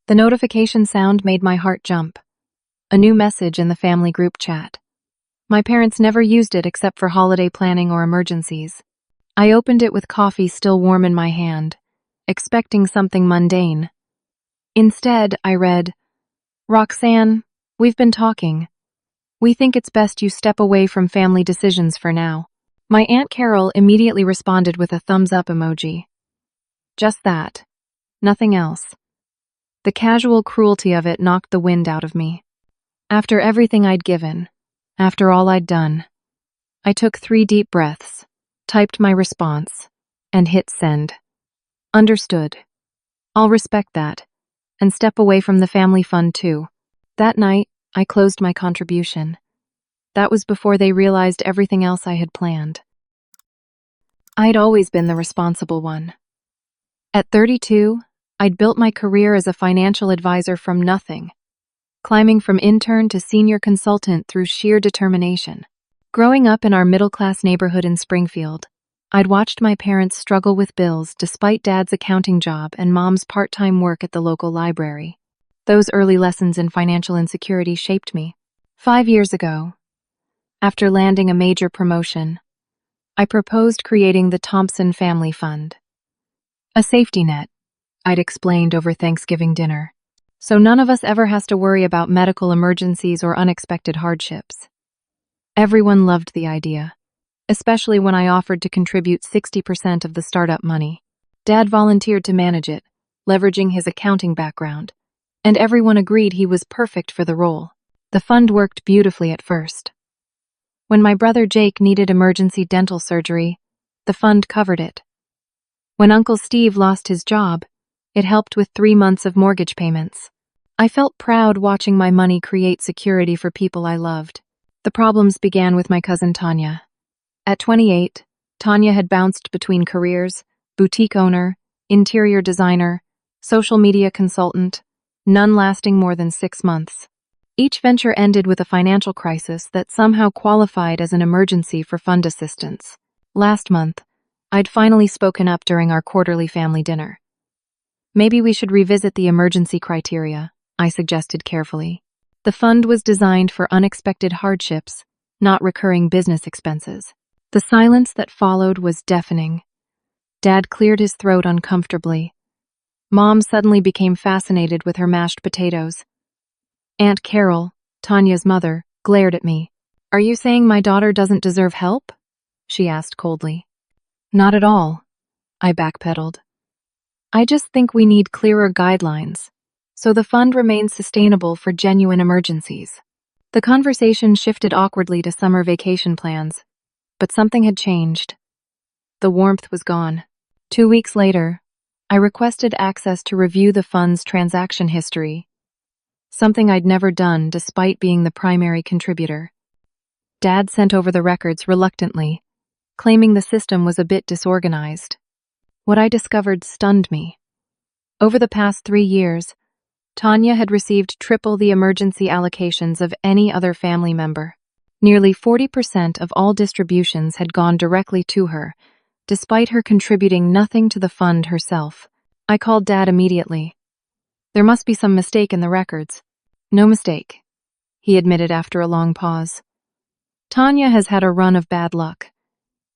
The notification sound made my heart jump. A new message in the family group chat. My parents never used it except for holiday planning or emergencies. I opened it with coffee still warm in my hand, expecting something mundane. Instead, I read, "Roxanne, we've been talking. We think it's best you step away from family decisions for now." My Aunt Carol immediately responded with a thumbs-up emoji. Just that. Nothing else. The casual cruelty of it knocked the wind out of me. After everything I'd given, after all I'd done, I took 3 deep breaths, typed my response, and hit send. Understood. I'll respect that, and step away from the family fund too. That night, I closed my contribution. That was before they realized everything else I had planned. I'd always been the responsible one. At 32, I'd built my career as a financial advisor from nothing, climbing from intern to senior consultant through sheer determination. Growing up in our middle-class neighborhood in Springfield, I'd watched my parents struggle with bills despite Dad's accounting job and Mom's part-time work at the local library. Those early lessons in financial insecurity shaped me. 5 years ago, after landing a major promotion, I proposed creating the Thompson Family Fund. A safety net, I'd explained over Thanksgiving dinner, so none of us ever has to worry about medical emergencies or unexpected hardships. Everyone loved the idea, especially when I offered to contribute 60% of the startup money. Dad volunteered to manage it, leveraging his accounting background, and everyone agreed he was perfect for the role. The fund worked beautifully at first. When my brother Jake needed emergency dental surgery, the fund covered it. When Uncle Steve lost his job, it helped with 3 months of mortgage payments. I felt proud watching my money create security for people I loved. The problems began with my cousin Tanya. At 28, Tanya had bounced between careers: boutique owner, interior designer, social media consultant, none lasting more than 6 months. Each venture ended with a financial crisis that somehow qualified as an emergency for fund assistance. Last month, I'd finally spoken up during our quarterly family dinner. Maybe we should revisit the emergency criteria, I suggested carefully. The fund was designed for unexpected hardships, not recurring business expenses. The silence that followed was deafening. Dad cleared his throat uncomfortably. Mom suddenly became fascinated with her mashed potatoes. Aunt Carol, Tanya's mother, glared at me. "Are you saying my daughter doesn't deserve help?" she asked coldly. "Not at all," I backpedaled. "I just think we need clearer guidelines, so the fund remains sustainable for genuine emergencies." The conversation shifted awkwardly to summer vacation plans, but something had changed. The warmth was gone. 2 weeks later, I requested access to review the fund's transaction history, something I'd never done despite being the primary contributor. Dad sent over the records reluctantly, claiming the system was a bit disorganized. What I discovered stunned me. Over the past 3 years, Tanya had received triple the emergency allocations of any other family member. Nearly 40% of all distributions had gone directly to her, despite her contributing nothing to the fund herself. I called Dad immediately. "There must be some mistake in the records." "No mistake," he admitted after a long pause. "Tanya has had a run of bad luck,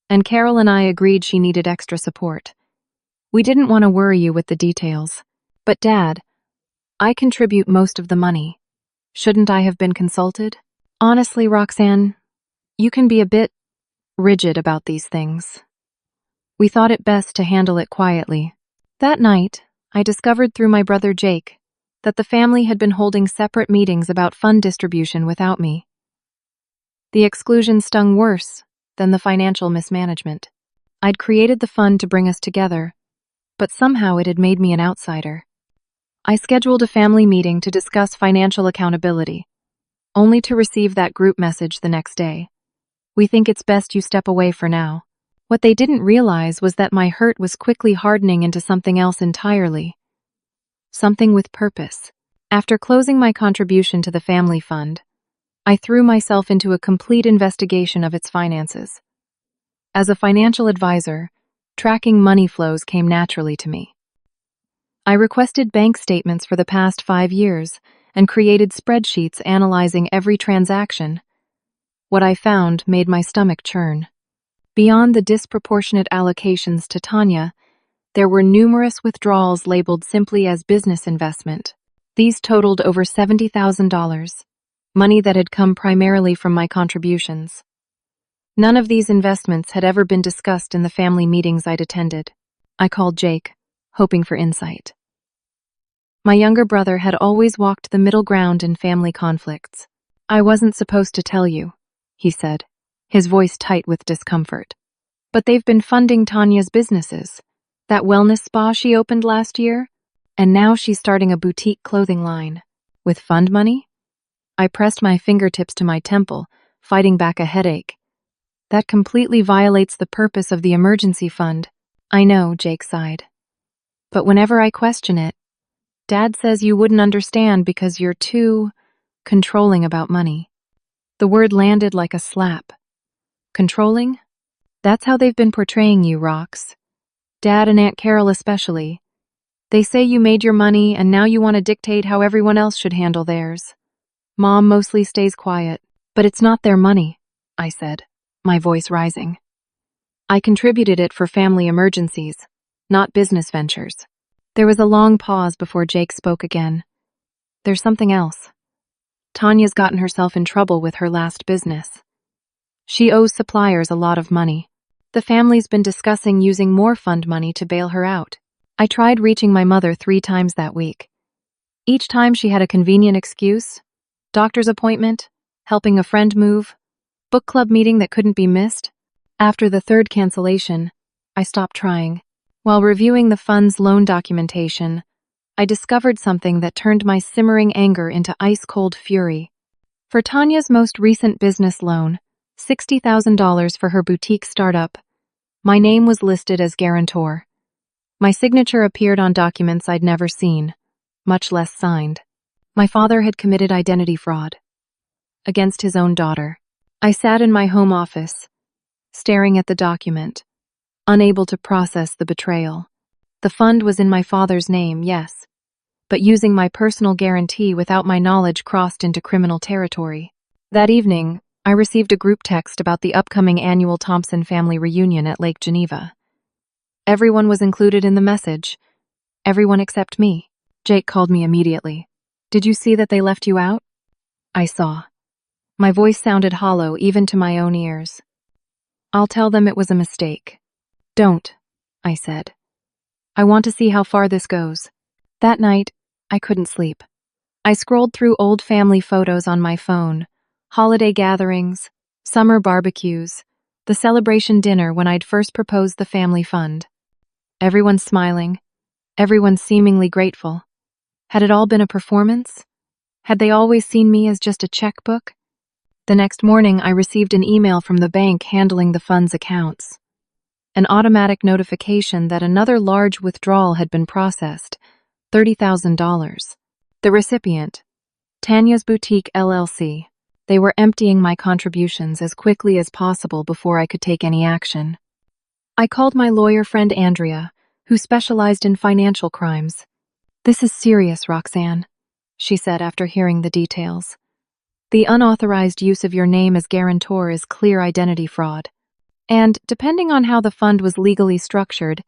and Carol and I agreed she needed extra support. We didn't want to worry you with the details. But Dad, I contribute most of the money. Shouldn't I have been consulted?" "Honestly, Roxanne, you can be a bit rigid about these things. We thought it best to handle it quietly." That night, I discovered through my brother Jake that the family had been holding separate meetings about fund distribution without me. The exclusion stung worse than the financial mismanagement. I'd created the fund to bring us together, but somehow it had made me an outsider. I scheduled a family meeting to discuss financial accountability, only to receive that group message the next day. "We think it's best you step away for now." What they didn't realize was that my hurt was quickly hardening into something else entirely. Something with purpose. After closing my contribution to the family fund, I threw myself into a complete investigation of its finances. As a financial advisor, tracking money flows came naturally to me. I requested bank statements for the past 5 years and created spreadsheets analyzing every transaction. What I found made my stomach churn. Beyond the disproportionate allocations to Tanya, there were numerous withdrawals labeled simply as business investment. These totaled over $70,000, money that had come primarily from my contributions. None of these investments had ever been discussed in the family meetings I'd attended. I called Jake, hoping for insight. My younger brother had always walked the middle ground in family conflicts. "I wasn't supposed to tell you," he said, his voice tight with discomfort. "But they've been funding Tanya's businesses. That wellness spa she opened last year, and now she's starting a boutique clothing line. With fund money?" I pressed my fingertips to my temple, fighting back a headache. "That completely violates the purpose of the emergency fund." "I know," Jake sighed. "But whenever I question it, Dad says you wouldn't understand because you're too controlling about money." The word landed like a slap. Controlling? That's how they've been portraying you, Rox. Dad and Aunt Carol especially. They say you made your money and now you want to dictate how everyone else should handle theirs. Mom mostly stays quiet. "But it's not their money," I said, my voice rising. "I contributed it for family emergencies, not business ventures." There was a long pause before Jake spoke again. "There's something else. Tanya's gotten herself in trouble with her last business. She owes suppliers a lot of money. The family's been discussing using more fund money to bail her out." I tried reaching my mother 3 times that week. Each time she had a convenient excuse: doctor's appointment, helping a friend move, book club meeting that couldn't be missed. After the 3rd cancellation, I stopped trying. While reviewing the fund's loan documentation, I discovered something that turned my simmering anger into ice-cold fury. For Tanya's most recent business loan, $60,000 for her boutique startup, my name was listed as guarantor. My signature appeared on documents I'd never seen, much less signed. My father had committed identity fraud against his own daughter. I sat in my home office, staring at the document, unable to process the betrayal. The fund was in my father's name, yes, but using my personal guarantee without my knowledge crossed into criminal territory. That evening, I received a group text about the upcoming annual Thompson family reunion at Lake Geneva. Everyone was included in the message. Everyone except me. Jake called me immediately. "Did you see that they left you out?" I saw. My voice sounded hollow even to my own ears. "I'll tell them it was a mistake." "Don't," I said. "I want to see how far this goes." That night, I couldn't sleep. I scrolled through old family photos on my phone, holiday gatherings, summer barbecues, the celebration dinner when I'd first proposed the family fund. Everyone smiling, everyone seemingly grateful. Had it all been a performance? Had they always seen me as just a checkbook? The next morning, I received an email from the bank handling the fund's accounts. An automatic notification that another large withdrawal had been processed, $30,000. The recipient, Tanya's Boutique LLC. They were emptying my contributions as quickly as possible before I could take any action. I called my lawyer friend Andrea, who specialized in financial crimes. "This is serious, Roxanne," she said after hearing the details. "The unauthorized use of your name as guarantor is clear identity fraud. And, depending on how the fund was legally structured,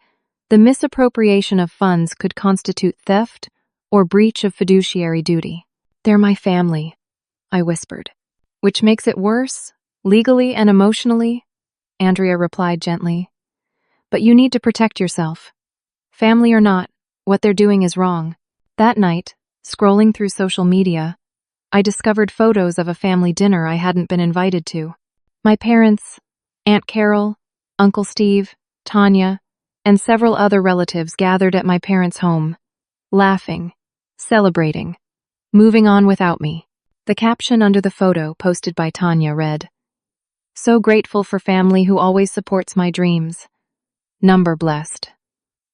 the misappropriation of funds could constitute theft or breach of fiduciary duty." "They're my family," I whispered. "Which makes it worse, legally and emotionally," Andrea replied gently. "But you need to protect yourself. Family or not, what they're doing is wrong." That night, scrolling through social media, I discovered photos of a family dinner I hadn't been invited to. My parents, Aunt Carol, Uncle Steve, Tanya, and several other relatives gathered at my parents' home, laughing, celebrating, moving on without me. The caption under the photo posted by Tanya read, "So grateful for family who always supports my dreams. Number blessed.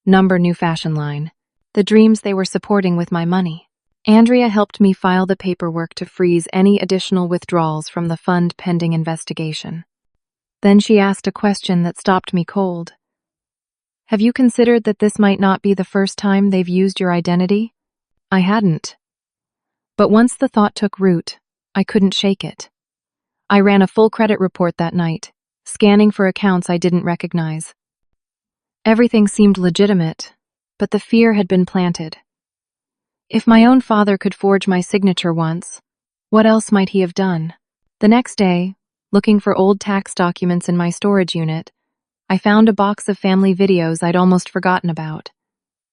Number new fashion line. The dreams they were supporting with my money." Andrea helped me file the paperwork to freeze any additional withdrawals from the fund pending investigation. Then she asked a question that stopped me cold. Have you considered that this might not be the first time they've used your identity? I hadn't. But once the thought took root, I couldn't shake it. I ran a full credit report that night, scanning for accounts I didn't recognize. Everything seemed legitimate, but the fear had been planted. If my own father could forge my signature once, what else might he have done? The next day, looking for old tax documents in my storage unit, I found a box of family videos I'd almost forgotten about.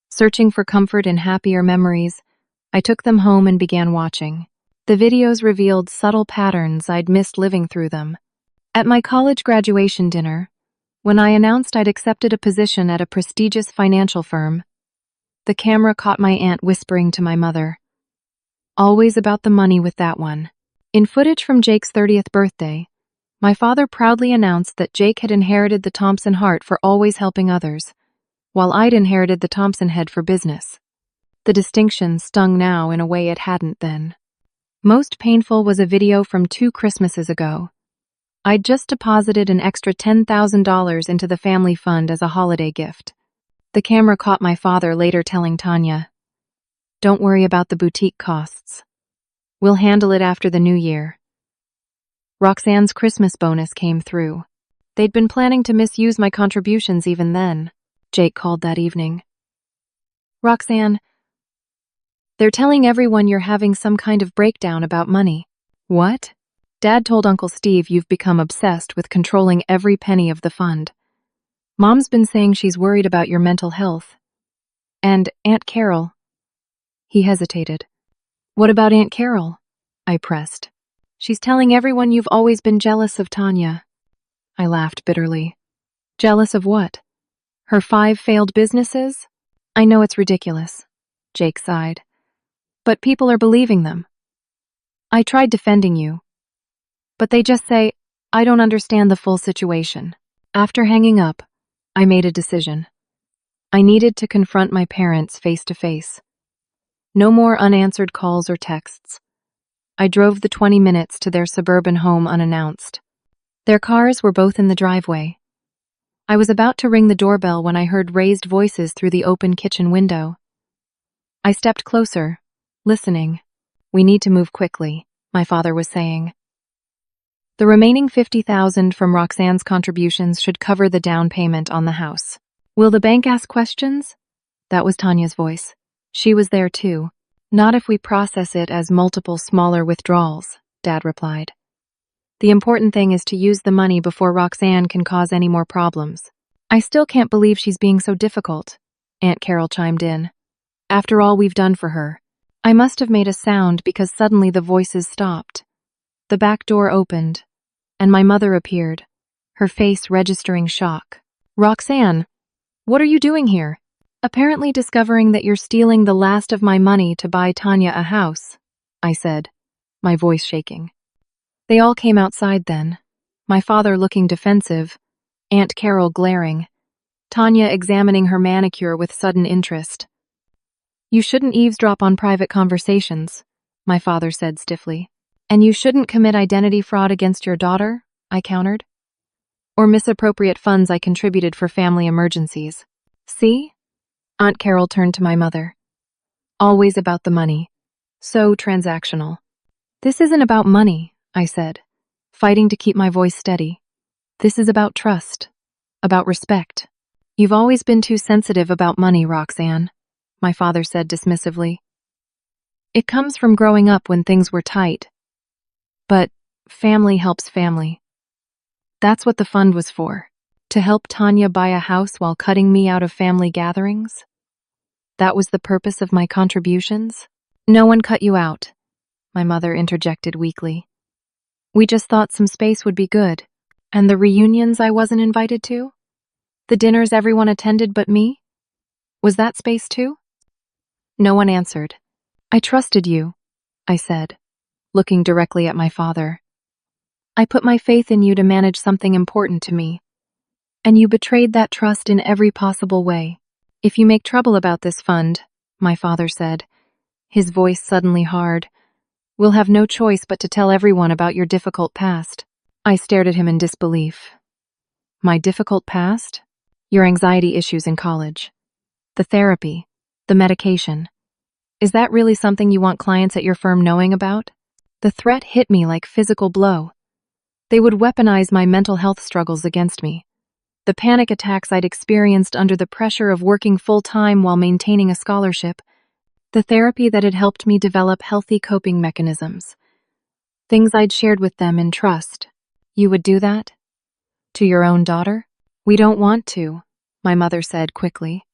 Searching for comfort in happier memories, I took them home and began watching. The videos revealed subtle patterns I'd missed living through them. At my college graduation dinner, when I announced I'd accepted a position at a prestigious financial firm, the camera caught my aunt whispering to my mother, "Always about the money with that one." In footage from Jake's 30th birthday, my father proudly announced that Jake had inherited the Thompson heart for always helping others, while I'd inherited the Thompson head for business. The distinction stung now in a way it hadn't then. Most painful was a video from 2 Christmases ago. I'd just deposited an extra $10,000 into the family fund as a holiday gift. The camera caught my father later telling Tanya, "Don't worry about the boutique costs. We'll handle it after the new year." Roxanne's Christmas bonus came through. They'd been planning to misuse my contributions even then, Jake called that evening. "Roxanne, they're telling everyone you're having some kind of breakdown about money." "What?" "Dad told Uncle Steve you've become obsessed with controlling every penny of the fund. Mom's been saying she's worried about your mental health. And Aunt Carol." He hesitated. "What about Aunt Carol?" I pressed. "She's telling everyone you've always been jealous of Tanya." I laughed bitterly. "Jealous of what? Her 5 failed businesses?" "I know it's ridiculous," Jake sighed. "But people are believing them. I tried defending you. But they just say, I don't understand the full situation." After hanging up, I made a decision. I needed to confront my parents face to face. No more unanswered calls or texts. I drove the 20 minutes to their suburban home unannounced. Their cars were both in the driveway. I was about to ring the doorbell when I heard raised voices through the open kitchen window. I stepped closer, listening. "We need to move quickly," my father was saying. "The remaining $50,000 from Roxanne's contributions should cover the down payment on the house. Will the bank ask questions?" That was Tanya's voice. She was there too. "Not if we process it as multiple smaller withdrawals," Dad replied. "The important thing is to use the money before Roxanne can cause any more problems." "I still can't believe she's being so difficult," Aunt Carol chimed in. "After all we've done for her." I must have made a sound because suddenly the voices stopped. The back door opened, and my mother appeared, her face registering shock. "Roxanne, what are you doing here?" "Apparently discovering that you're stealing the last of my money to buy Tanya a house," I said, my voice shaking. They all came outside then, my father looking defensive, Aunt Carol glaring, Tanya examining her manicure with sudden interest. "You shouldn't eavesdrop on private conversations," my father said stiffly. "And you shouldn't commit identity fraud against your daughter," I countered. "Or misappropriate funds I contributed for family emergencies." "See?" Aunt Carol turned to my mother. "Always about the money. So transactional." "This isn't about money," I said, fighting to keep my voice steady. "This is about trust, about respect." "You've always been too sensitive about money, Roxanne," my father said dismissively. "It comes from growing up when things were tight. But family helps family. That's what the fund was for, to help Tanya buy a house while cutting me out of family gatherings. That was the purpose of my contributions." "No one cut you out," my mother interjected weakly. "We just thought some space would be good. And the reunions I wasn't invited to? The dinners everyone attended but me? Was that space too?" No one answered. "I trusted you," I said, looking directly at my father. "I put my faith in you to manage something important to me. And you betrayed that trust in every possible way. If you make trouble about this fund," my father said, his voice suddenly hard, "we'll have no choice but to tell everyone about your difficult past." I stared at him in disbelief. "My difficult past? Your anxiety issues in college. The therapy. The medication. Is that really something you want clients at your firm knowing about? The threat hit me like physical blow. They would weaponize my mental health struggles against me. The panic attacks I'd experienced under the pressure of working full-time while maintaining a scholarship. The therapy that had helped me develop healthy coping mechanisms. Things I'd shared with them in trust. You would do that? To your own daughter? We don't want to, my mother said quickly.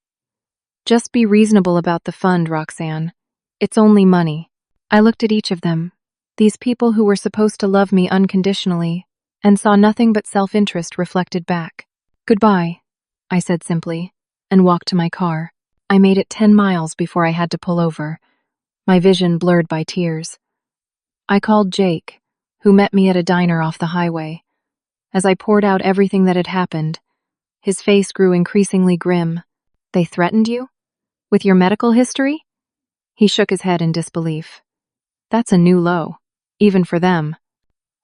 Just be reasonable about the fund, Roxanne. It's only money. I looked at each of them, these people who were supposed to love me unconditionally, and saw nothing but self-interest reflected back. Goodbye, I said simply, and walked to my car. I made it 10 miles before I had to pull over, my vision blurred by tears. I called Jake, who met me at a diner off the highway. As I poured out everything that had happened, his face grew increasingly grim. They threatened you? With your medical history? He shook his head in disbelief. That's a new low, even for them.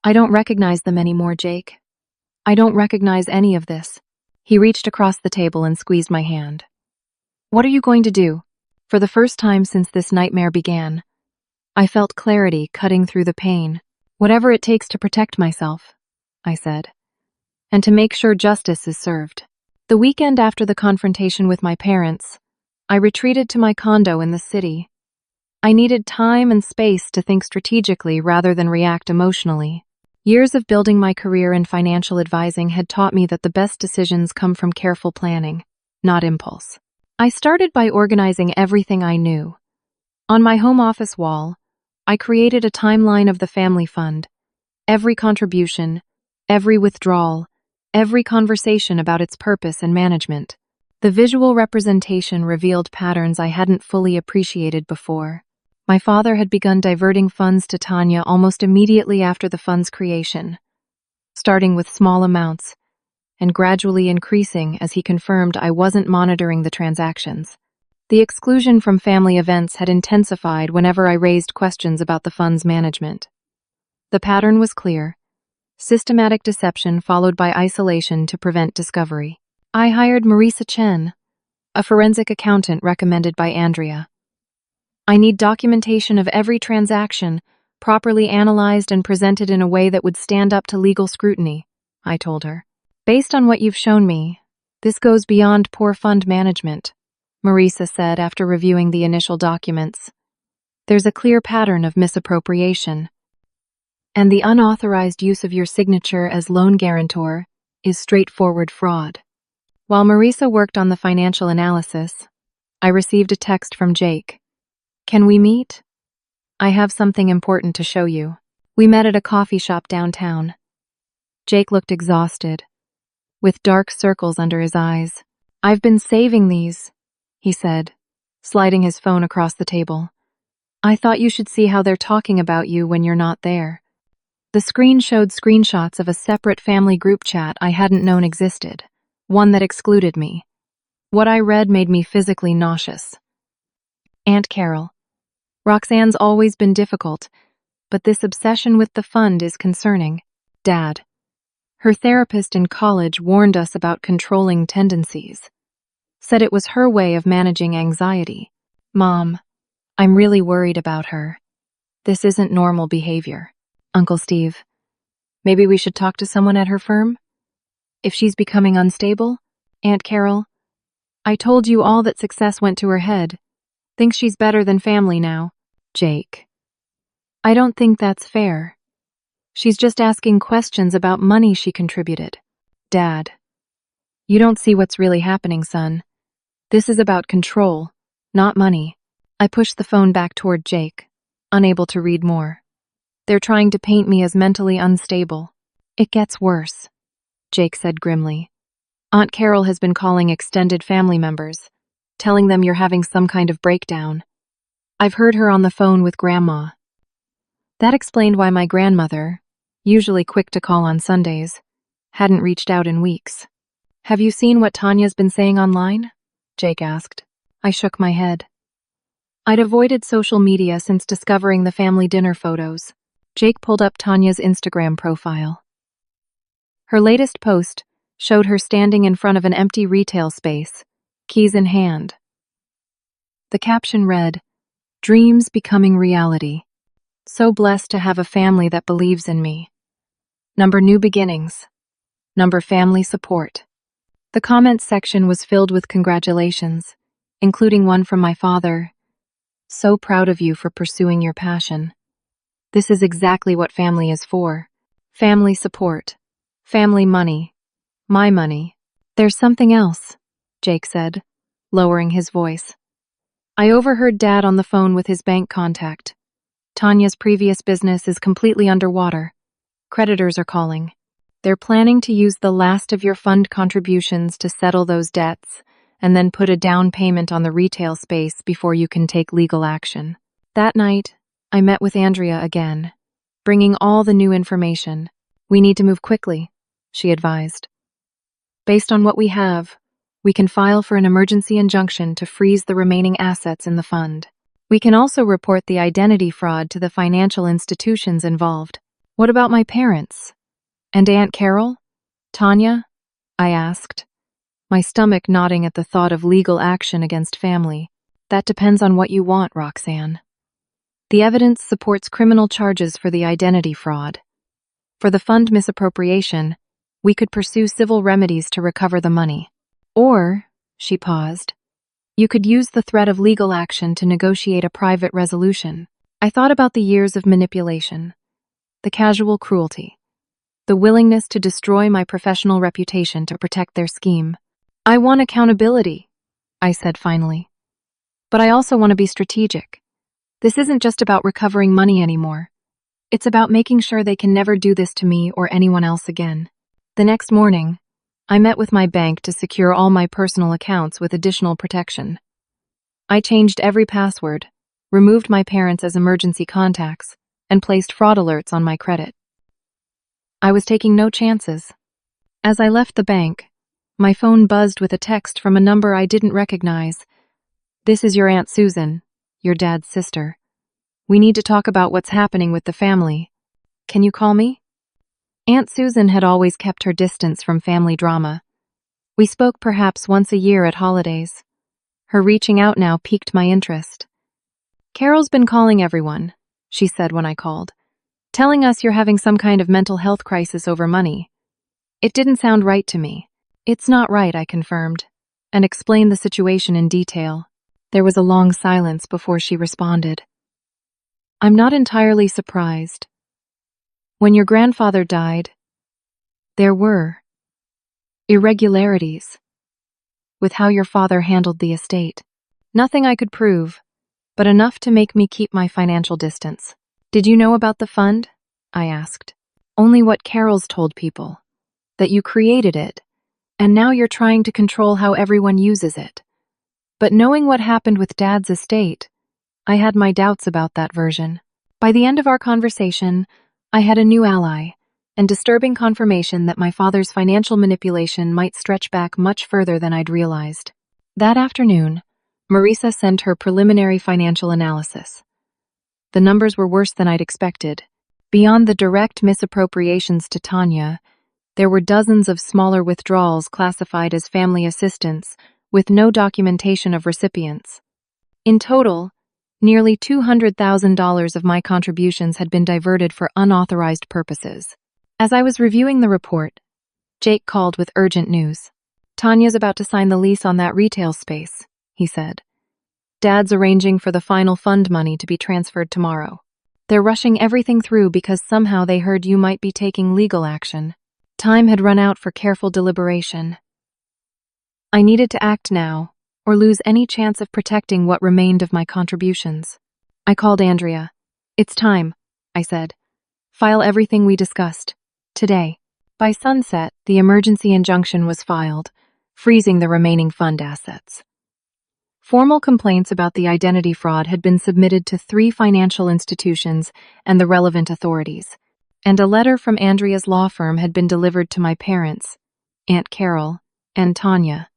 I don't recognize them anymore, Jake. I don't recognize any of this. He reached across the table and squeezed my hand. What are you going to do? For the first time since this nightmare began, I felt clarity cutting through the pain. Whatever it takes to protect myself, I said, and to make sure justice is served. The weekend after the confrontation with my parents, I retreated to my condo in the city. I needed time and space to think strategically rather than react emotionally. Years of building my career in financial advising had taught me that the best decisions come from careful planning, not impulse. I started by organizing everything I knew. On my home office wall, I created a timeline of the family fund, every contribution, every withdrawal, every conversation about its purpose and management. The visual representation revealed patterns I hadn't fully appreciated before. My father had begun diverting funds to Tanya almost immediately after the fund's creation, starting with small amounts and gradually increasing as he confirmed I wasn't monitoring the transactions. The exclusion from family events had intensified whenever I raised questions about the fund's management. The pattern was clear: systematic deception followed by isolation to prevent discovery. I hired Marisa Chen, a forensic accountant recommended by Andrea. I need documentation of every transaction, properly analyzed and presented in a way that would stand up to legal scrutiny, I told her. Based on what you've shown me, this goes beyond poor fund management, Marisa said after reviewing the initial documents. There's a clear pattern of misappropriation. And the unauthorized use of your signature as loan guarantor is straightforward fraud. While Marisa worked on the financial analysis, I received a text from Jake. Can we meet? I have something important to show you. We met at a coffee shop downtown. Jake looked exhausted, with dark circles under his eyes. I've been saving these, he said, sliding his phone across the table. I thought you should see how they're talking about you when you're not there. The screen showed screenshots of a separate family group chat I hadn't known existed, one that excluded me. What I read made me physically nauseous. Aunt Carol. Roxanne's always been difficult, but this obsession with the fund is concerning. Dad. Her therapist in college warned us about controlling tendencies. Said it was her way of managing anxiety. Mom, I'm really worried about her. This isn't normal behavior. Uncle Steve, maybe we should talk to someone at her firm? If she's becoming unstable? Aunt Carol, I told you all that success went to her head. Thinks she's better than family now. Jake. I don't think that's fair. She's just asking questions about money she contributed. Dad. You don't see what's really happening, son. This is about control, not money. I pushed the phone back toward Jake, unable to read more. They're trying to paint me as mentally unstable. It gets worse, Jake said grimly. Aunt Carol has been calling extended family members, telling them you're having some kind of breakdown. I've heard her on the phone with Grandma. That explained why my grandmother, usually quick to call on Sundays, hadn't reached out in weeks. Have you seen what Tanya's been saying online? Jake asked. I shook my head. I'd avoided social media since discovering the family dinner photos. Jake pulled up Tanya's Instagram profile. Her latest post showed her standing in front of an empty retail space, keys in hand. The caption read, "Dreams becoming reality. So blessed to have a family that believes in me. Number new beginnings. Number family support." The comments section was filled with congratulations, including one from my father. "So proud of you for pursuing your passion. This is exactly what family is for. Family support. Family money. My money." "There's something else," Jake said, lowering his voice. "I overheard Dad on the phone with his bank contact. Tanya's previous business is completely underwater. Creditors are calling. They're planning to use the last of your fund contributions to settle those debts and then put a down payment on the retail space before you can take legal action." That night, I met with Andrea again, bringing all the new information. "We need to move quickly," she advised. "Based on what we have, we can file for an emergency injunction to freeze the remaining assets in the fund. We can also report the identity fraud to the financial institutions involved." "What about my parents? And Aunt Carol? Tanya?" I asked, my stomach knotting at the thought of legal action against family. "That depends on what you want, Roxanne. The evidence supports criminal charges for the identity fraud. For the fund misappropriation, we could pursue civil remedies to recover the money. Or," she paused, "you could use the threat of legal action to negotiate a private resolution." I thought about the years of manipulation, the casual cruelty, the willingness to destroy my professional reputation to protect their scheme. "I want accountability," I said finally. "But I also want to be strategic. This isn't just about recovering money anymore. It's about making sure they can never do this to me or anyone else again." The next morning, I met with my bank to secure all my personal accounts with additional protection. I changed every password, removed my parents as emergency contacts, and placed fraud alerts on my credit. I was taking no chances. As I left the bank, my phone buzzed with a text from a number I didn't recognize. "This is your Aunt Susan, your dad's sister. We need to talk about what's happening with the family. Can you call me?" Aunt Susan had always kept her distance from family drama. We spoke perhaps once a year at holidays. Her reaching out now piqued my interest. "Carol's been calling everyone," she said when I called, "telling us you're having some kind of mental health crisis over money." It didn't sound right to me. "It's not right," I confirmed, and explained the situation in detail. There was a long silence before she responded. "I'm not entirely surprised. When your grandfather died, there were irregularities with how your father handled the estate. Nothing I could prove, but enough to make me keep my financial distance." "Did you know about the fund?" I asked. "Only what Carol's told people, that you created it, and now you're trying to control how everyone uses it. But knowing what happened with Dad's estate, I had my doubts about that version." By the end of our conversation, I had a new ally, and disturbing confirmation that my father's financial manipulation might stretch back much further than I'd realized. That afternoon, Marisa sent her preliminary financial analysis. The numbers were worse than I'd expected. Beyond the direct misappropriations to Tanya, there were dozens of smaller withdrawals classified as family assistance, with no documentation of recipients. In total, nearly $200,000 of my contributions had been diverted for unauthorized purposes. As I was reviewing the report, Jake called with urgent news. "Tanya's about to sign the lease on that retail space," he said. "Dad's arranging for the final fund money to be transferred tomorrow. They're rushing everything through because somehow they heard you might be taking legal action. Time had run out for careful deliberation. I needed to act now, or lose any chance of protecting what remained of my contributions." I called Andrea. "It's time," I said. "File everything we discussed. Today." By sunset, the emergency injunction was filed, freezing the remaining fund assets. Formal complaints about the identity fraud had been submitted to 3 financial institutions and the relevant authorities, and a letter from Andrea's law firm had been delivered to my parents, Aunt Carol, and Tanya,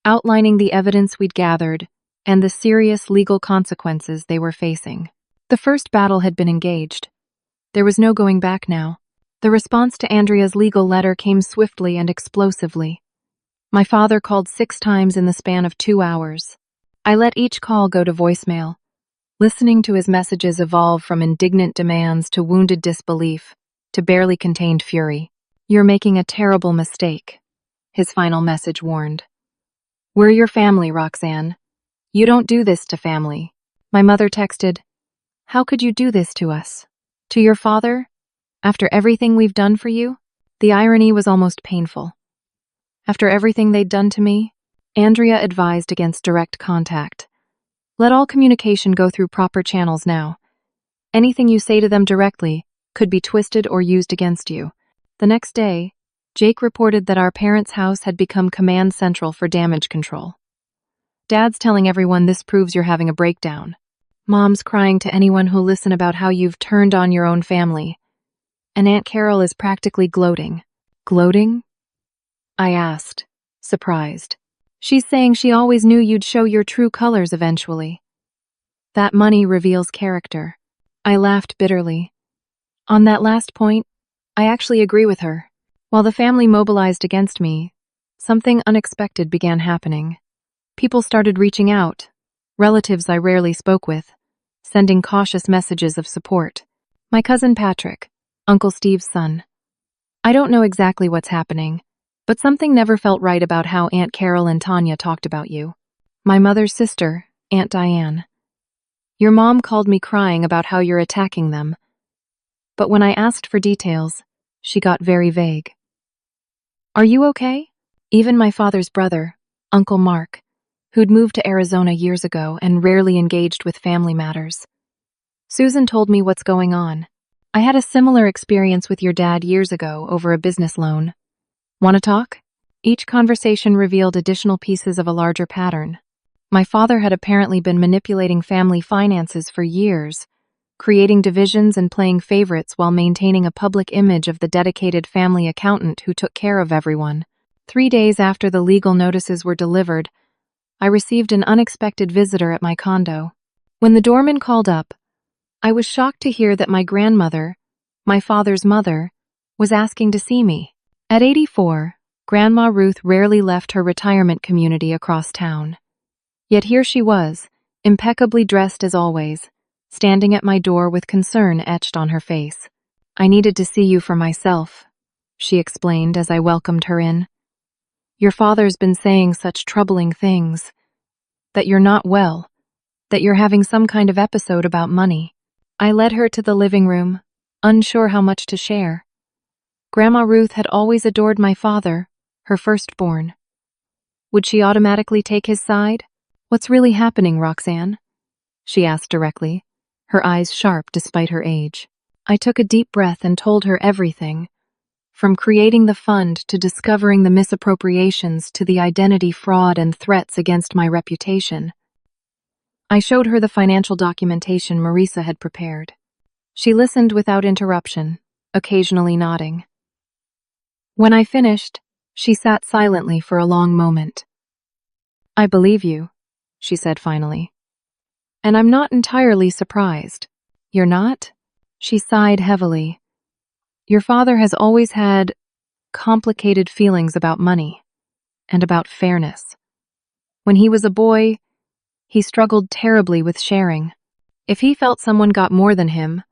outlining the evidence we'd gathered and the serious legal consequences they were facing. The first battle had been engaged. There was no going back now. The response to Andrea's legal letter came swiftly and explosively. My father called 6 times in the span of 2 hours. I let each call go to voicemail. Listening to his messages evolve from indignant demands to wounded disbelief to barely contained fury. "You're making a terrible mistake," his final message warned. "We're your family, Roxanne. You don't do this to family." My mother texted, "How could you do this to us? To your father? After everything we've done for you?" The irony was almost painful. After everything they'd done to me? Andrea advised against direct contact. "Let all communication go through proper channels now. Anything you say to them directly could be twisted or used against you." The next day, Jake reported that our parents' house had become command central for damage control. "Dad's telling everyone this proves you're having a breakdown. Mom's crying to anyone who'll listen about how you've turned on your own family. And Aunt Carol is practically gloating." "Gloating?" I asked, surprised. "She's saying she always knew you'd show your true colors eventually. That money reveals character." I laughed bitterly. On that last point, I actually agree with her. While the family mobilized against me, something unexpected began happening. People started reaching out, relatives I rarely spoke with, sending cautious messages of support. My cousin Patrick, Uncle Steve's son. "I don't know exactly what's happening, but something never felt right about how Aunt Carol and Tanya talked about you." My mother's sister, Aunt Diane. "Your mom called me crying about how you're attacking them. But when I asked for details, she got very vague." "Are you okay?" Even my father's brother, Uncle Mark, who'd moved to Arizona years ago and rarely engaged with family matters. "Susan told me what's going on. I had a similar experience with your dad years ago over a business loan. Want to talk?" Each conversation revealed additional pieces of a larger pattern. My father had apparently been manipulating family finances for years, creating divisions and playing favorites while maintaining a public image of the dedicated family accountant who took care of everyone. 3 days after the legal notices were delivered, I received an unexpected visitor at my condo. When the doorman called up, I was shocked to hear that my grandmother, my father's mother, was asking to see me. At 84, Grandma Ruth rarely left her retirement community across town. Yet here she was, impeccably dressed as always, standing at my door with concern etched on her face. "I needed to see you for myself," she explained as I welcomed her in. "Your father's been saying such troubling things. That you're not well, that you're having some kind of episode about money." I led her to the living room, unsure how much to share. Grandma Ruth had always adored my father, her firstborn. Would she automatically take his side? "What's really happening, Roxanne?" she asked directly, her eyes sharp despite her age. I took a deep breath and told her everything, from creating the fund to discovering the misappropriations to the identity fraud and threats against my reputation. I showed her the financial documentation Marisa had prepared. She listened without interruption, occasionally nodding. When I finished, she sat silently for a long moment. "I believe you," she said finally. "And I'm not entirely surprised." "You're not?" She sighed heavily. "Your father has always had complicated feelings about money and about fairness. When he was a boy, he struggled terribly with sharing. If he felt someone got more than him,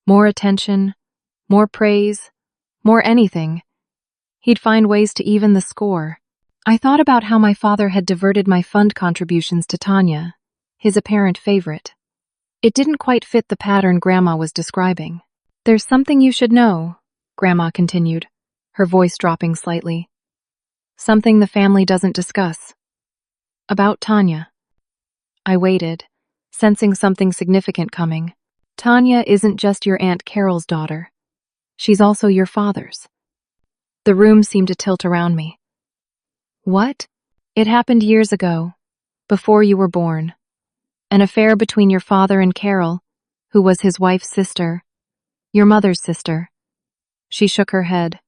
more attention, more praise, more anything, he'd find ways to even the score." I thought about how my father had diverted my fund contributions to Tanya, his apparent favorite. It didn't quite fit the pattern Grandma was describing. "There's something you should know," Grandma continued, her voice dropping slightly. "Something the family doesn't discuss. About Tanya." I waited, sensing something significant coming. "Tanya isn't just your Aunt Carol's daughter. She's also your father's." The room seemed to tilt around me. "What?" "It happened years ago, before you were born. An affair between your father and Carol, who was his wife's sister, your mother's sister." She shook her head.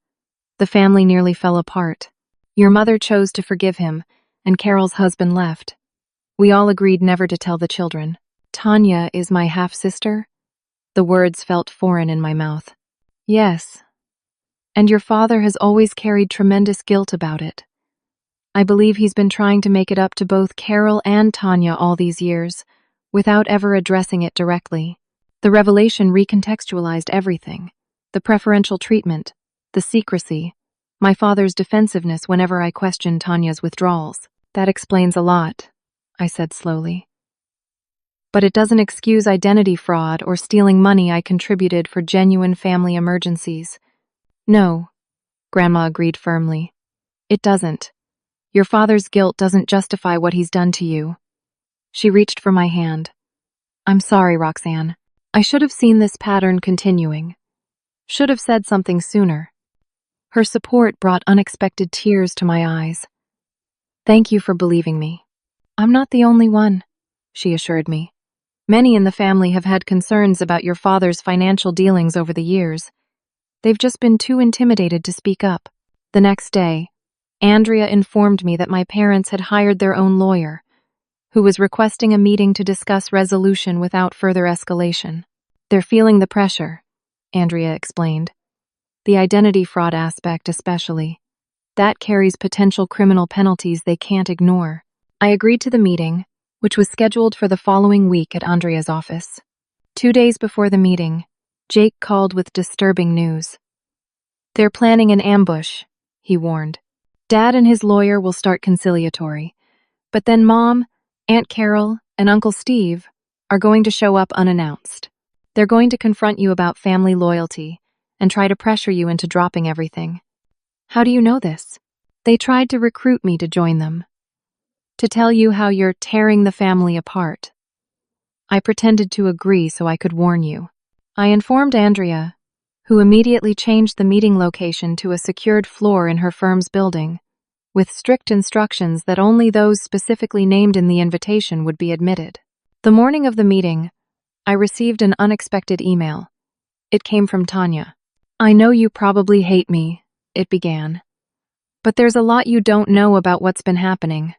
"The family nearly fell apart. Your mother chose to forgive him, and Carol's husband left. We all agreed never to tell the children." "Tanya is my half-sister?" The words felt foreign in my mouth. "Yes. And your father has always carried tremendous guilt about it. I believe he's been trying to make it up to both Carol and Tanya all these years, without ever addressing it directly. The revelation recontextualized everything. The preferential treatment, the secrecy, my father's defensiveness whenever I questioned Tanya's withdrawals. That explains a lot, I said slowly. But it doesn't excuse identity fraud or stealing money I contributed for genuine family emergencies. No, Grandma agreed firmly. It doesn't. Your father's guilt doesn't justify what he's done to you. She reached for my hand. I'm sorry, Roxanne. I should have seen this pattern continuing. Should have said something sooner. Her support brought unexpected tears to my eyes. Thank you for believing me. I'm not the only one, she assured me. Many in the family have had concerns about your father's financial dealings over the years. They've just been too intimidated to speak up. The next day, Andrea informed me that my parents had hired their own lawyer, who was requesting a meeting to discuss resolution without further escalation. They're feeling the pressure, Andrea explained. The identity fraud aspect especially. That carries potential criminal penalties they can't ignore. I agreed to the meeting, which was scheduled for the following week at Andrea's office. 2 days before the meeting, Jake called with disturbing news. They're planning an ambush, he warned. Dad and his lawyer will start conciliatory, but then Mom, Aunt Carol, and Uncle Steve are going to show up unannounced. They're going to confront you about family loyalty and try to pressure you into dropping everything. How do you know this? They tried to recruit me to join them. To tell you how you're tearing the family apart. I pretended to agree so I could warn you. I informed Andrea, who immediately changed the meeting location to a secured floor in her firm's building, with strict instructions that only those specifically named in the invitation would be admitted. The morning of the meeting, I received an unexpected email. It came from Tanya. I know you probably hate me, it began. But there's a lot you don't know about what's been happening.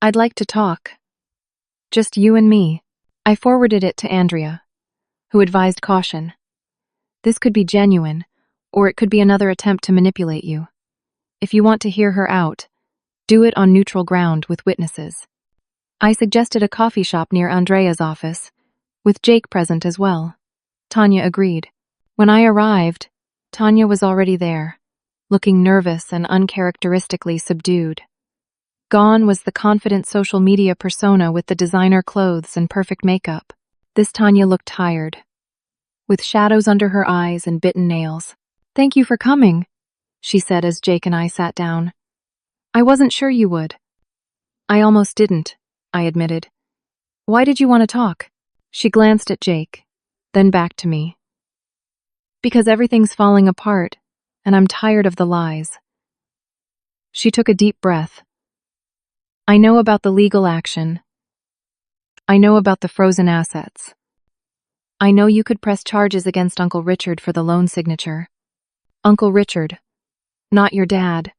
I'd like to talk. Just you and me. I forwarded it to Andrea, who advised caution. This could be genuine, or it could be another attempt to manipulate you. If you want to hear her out, do it on neutral ground with witnesses. I suggested a coffee shop near Andrea's office, with Jake present as well. Tanya agreed. When I arrived, Tanya was already there, looking nervous and uncharacteristically subdued. Gone was the confident social media persona with the designer clothes and perfect makeup. This Tanya looked tired, with shadows under her eyes and bitten nails. Thank you for coming, she said as Jake and I sat down. I wasn't sure you would. I almost didn't, I admitted. Why did you want to talk? She glanced at Jake, then back to me. Because everything's falling apart, and I'm tired of the lies. She took a deep breath. I know about the legal action. I know about the frozen assets. I know you could press charges against Uncle Richard for the loan signature. Uncle Richard, not your dad.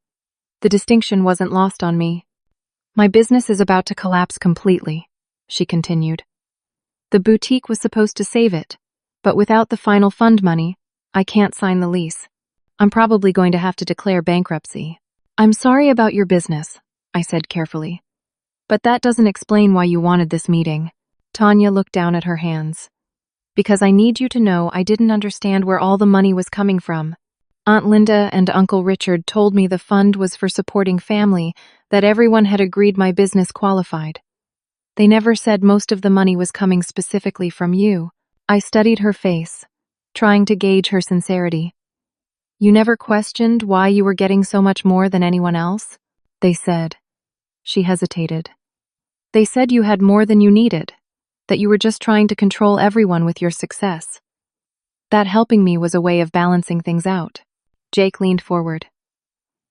The distinction wasn't lost on me. My business is about to collapse completely, she continued. The boutique was supposed to save it, but without the final fund money, I can't sign the lease. I'm probably going to have to declare bankruptcy. I'm sorry about your business, I said carefully. But that doesn't explain why you wanted this meeting. Tanya looked down at her hands. Because I need you to know I didn't understand where all the money was coming from. Aunt Linda and Uncle Richard told me the fund was for supporting family, that everyone had agreed my business qualified. They never said most of the money was coming specifically from you. I studied her face, trying to gauge her sincerity. You never questioned why you were getting so much more than anyone else? They said. She hesitated. They said you had more than you needed, that you were just trying to control everyone with your success. That helping me was a way of balancing things out. Jake leaned forward.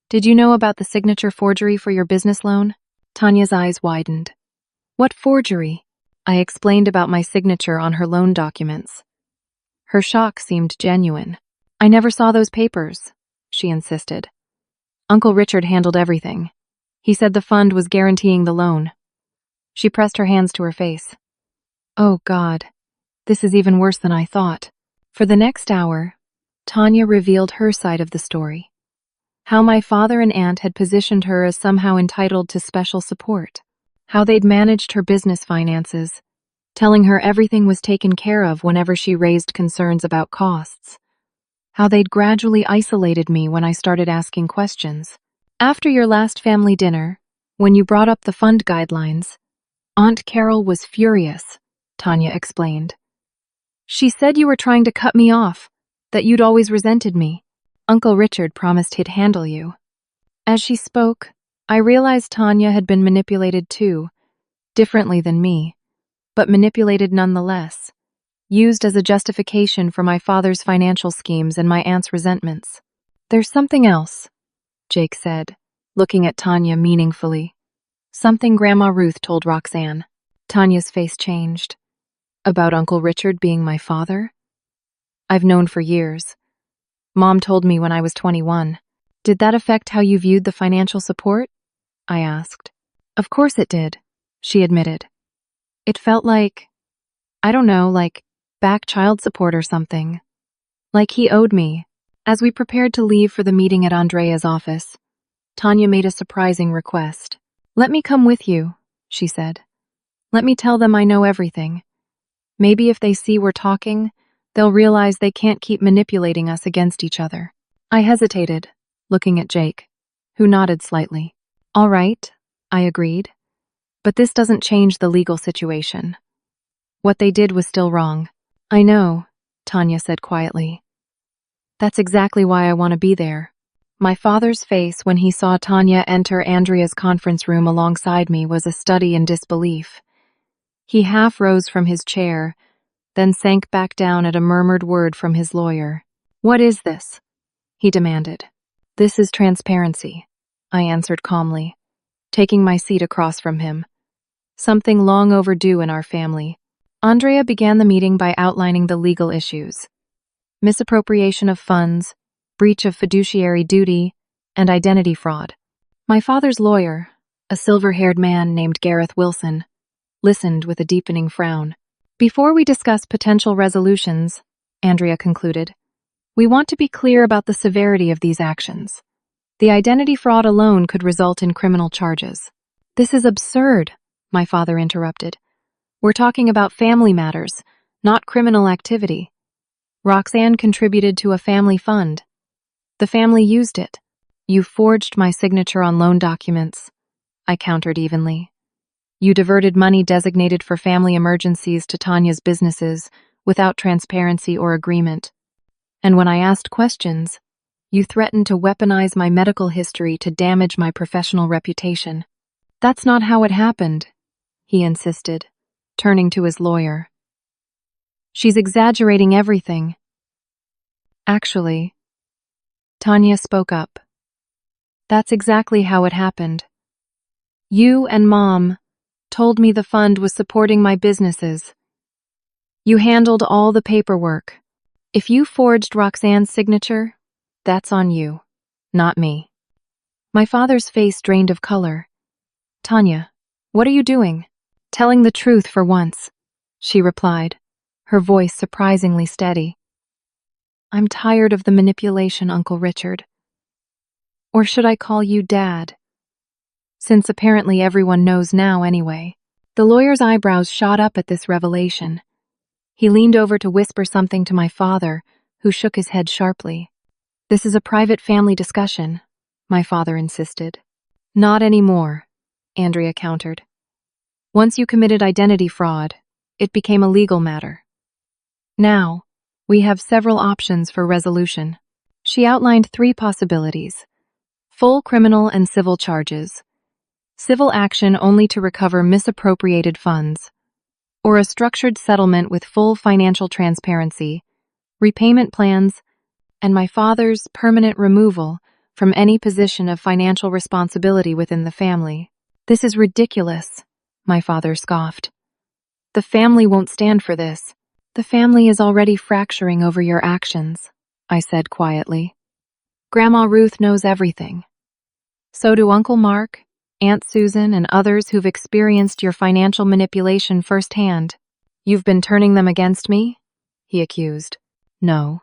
Did you know about the signature forgery for your business loan? Tanya's eyes widened. What forgery? I explained about my signature on her loan documents. Her shock seemed genuine. I never saw those papers, she insisted. Uncle Richard handled everything. He said the fund was guaranteeing the loan. She pressed her hands to her face. Oh God, this is even worse than I thought. For the next hour, Tanya revealed her side of the story. How my father and aunt had positioned her as somehow entitled to special support. How they'd managed her business finances, telling her everything was taken care of whenever she raised concerns about costs. How they'd gradually isolated me when I started asking questions. After your last family dinner, when you brought up the fund guidelines, Aunt Carol was furious, Tanya explained. She said you were trying to cut me off, that you'd always resented me. Uncle Richard promised he'd handle you. As she spoke, I realized Tanya had been manipulated too, differently than me, but manipulated nonetheless, used as a justification for my father's financial schemes and my aunt's resentments. There's something else, Jake said, looking at Tanya meaningfully. Something Grandma Ruth told Roxanne. Tanya's face changed. About Uncle Richard being my father? I've known for years. Mom told me when I was 21. Did that affect how you viewed the financial support? I asked. Of course it did, she admitted. It felt like, I don't know, like back child support or something. Like he owed me. As we prepared to leave for the meeting at Andrea's office, Tanya made a surprising request. Let me come with you, she said. Let me tell them I know everything. Maybe if they see we're talking, they'll realize they can't keep manipulating us against each other. I hesitated, looking at Jake, who nodded slightly. All right, I agreed. But this doesn't change the legal situation. What they did was still wrong. I know, Tanya said quietly. That's exactly why I want to be there. My father's face when he saw Tanya enter Andrea's conference room alongside me was a study in disbelief. He half rose from his chair, then sank back down at a murmured word from his lawyer. What is this? He demanded. This is transparency, I answered calmly, taking my seat across from him. Something long overdue in our family. Andrea began the meeting by outlining the legal issues. Misappropriation of funds, breach of fiduciary duty, and identity fraud. My father's lawyer, a silver-haired man named Gareth Wilson, listened with a deepening frown. Before we discuss potential resolutions, Andrea concluded, we want to be clear about the severity of these actions. The identity fraud alone could result in criminal charges. This is absurd, my father interrupted. We're talking about family matters, not criminal activity. Roxanne contributed to a family fund. The family used it. You forged my signature on loan documents, I countered evenly. You diverted money designated for family emergencies to Tanya's businesses without transparency or agreement. And when I asked questions, you threatened to weaponize my medical history to damage my professional reputation. That's not how it happened, he insisted, turning to his lawyer. She's exaggerating everything. Actually, Tanya spoke up. That's exactly how it happened. You and Mom told me the fund was supporting my businesses. You handled all the paperwork. If you forged Roxanne's signature, that's on you, not me. My father's face drained of color. Tanya, what are you doing? Telling the truth for once, she replied, her voice surprisingly steady. I'm tired of the manipulation, Uncle Richard. Or should I call you Dad? Since apparently everyone knows now anyway. The lawyer's eyebrows shot up at this revelation. He leaned over to whisper something to my father, who shook his head sharply. This is a private family discussion, my father insisted. Not anymore, Andrea countered. Once you committed identity fraud, it became a legal matter. Now, we have several options for resolution. She outlined 3 possibilities: full criminal and civil charges, civil action only to recover misappropriated funds, or a structured settlement with full financial transparency, repayment plans, and my father's permanent removal from any position of financial responsibility within the family. This is ridiculous, my father scoffed. The family won't stand for this. The family is already fracturing over your actions, I said quietly. Grandma Ruth knows everything. So do Uncle Mark, Aunt Susan, and others who've experienced your financial manipulation firsthand. You've been turning them against me? He accused. No.